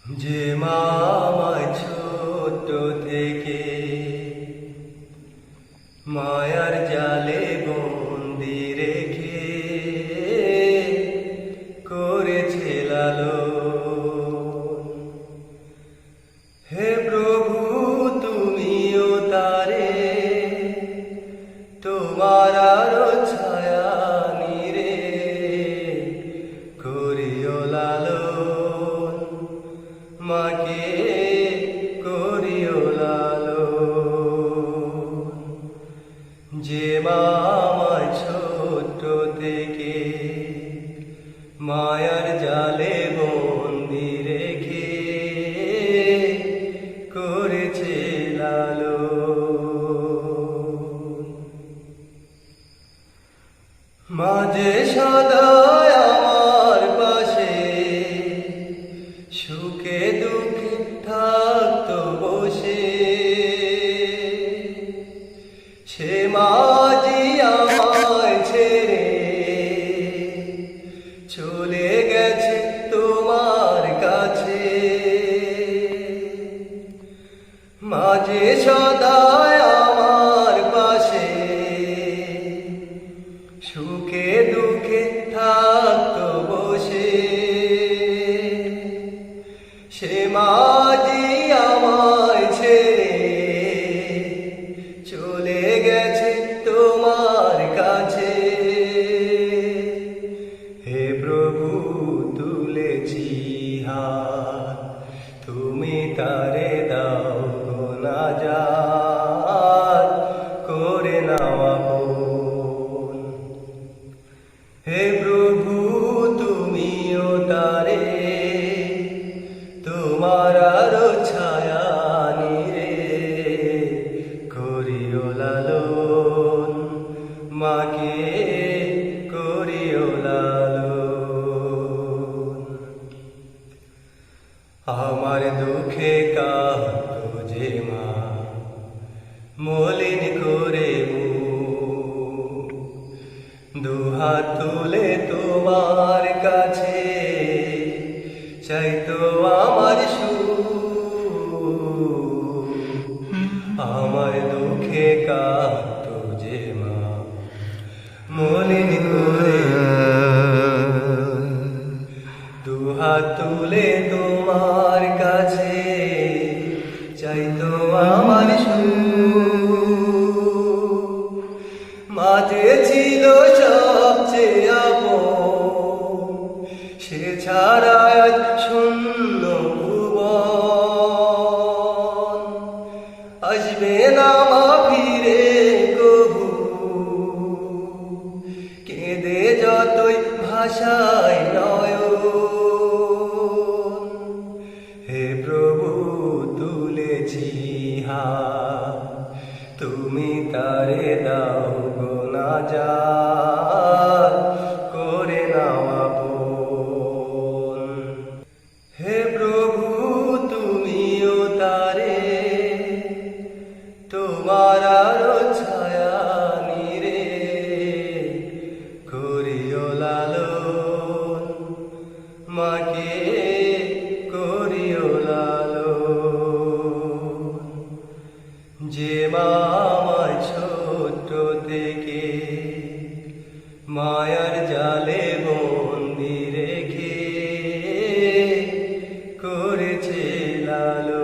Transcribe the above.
যে মা আমায় ছোট থেকে মায়ার জালে বন্দি রেখে করেছে লালন। হে প্রভু তুমিও তারে তোমার আরো ছায়া নিরে করিও লালন, মাকে করিও লালন। যে মা আমায় ছোট থেকে মায়ার জালে বন্দি রেখে করেছে লালন। মাঝে সদায় আমার পাশে সুখে দুঃখে থাকতো বসে, সে মাঝি আমায় ছেড়ে চলে গেছে তোমার কাছে। মাঝে সদায় আমার পাশে সুখে দুঃখে থাকতো বসে, সে মাঝি আমায় ছেড়ে চলে গেছে তোমার কাছে। হে প্রভু তুলেছি হাত, তুমি তারে দাও গো নাজাত, করে নাও আপন। হে প্রভু তুমিও তারে তোমার আরো ছায়া নিরে করিও লালন, মাকে করিও লালন। আমার দুঃখে কাঁদো যে মা মলিন করে মুখ, দুহাত তুলে তোমার কাছে চাইতো আমার সুখ। আমার দুঃখে কাঁদো যে মা মলিন করে, দুহাত তুলে তোমার কাছে চাইতো আমার সুখ। মাঝে ছিল সবচেয়ে আপন, সে ছাড়া আজ শূন্য ভুবন। আসবে না মা ফিরে কবু, কেঁদে যতই ভাষায় নয়ন। হে প্রভু তুলেছি হাত, তুমি তারে দাও গো নাজাত, করে নাও আপন। হে প্রভু তুমিও তারে তোমার আরো ছায়া নিরে করিও লালন, মাকে করিও লালন। যে মা আমায় ছোট থেকে মায়ার জালে বন্দি রেখে করেছে লালন।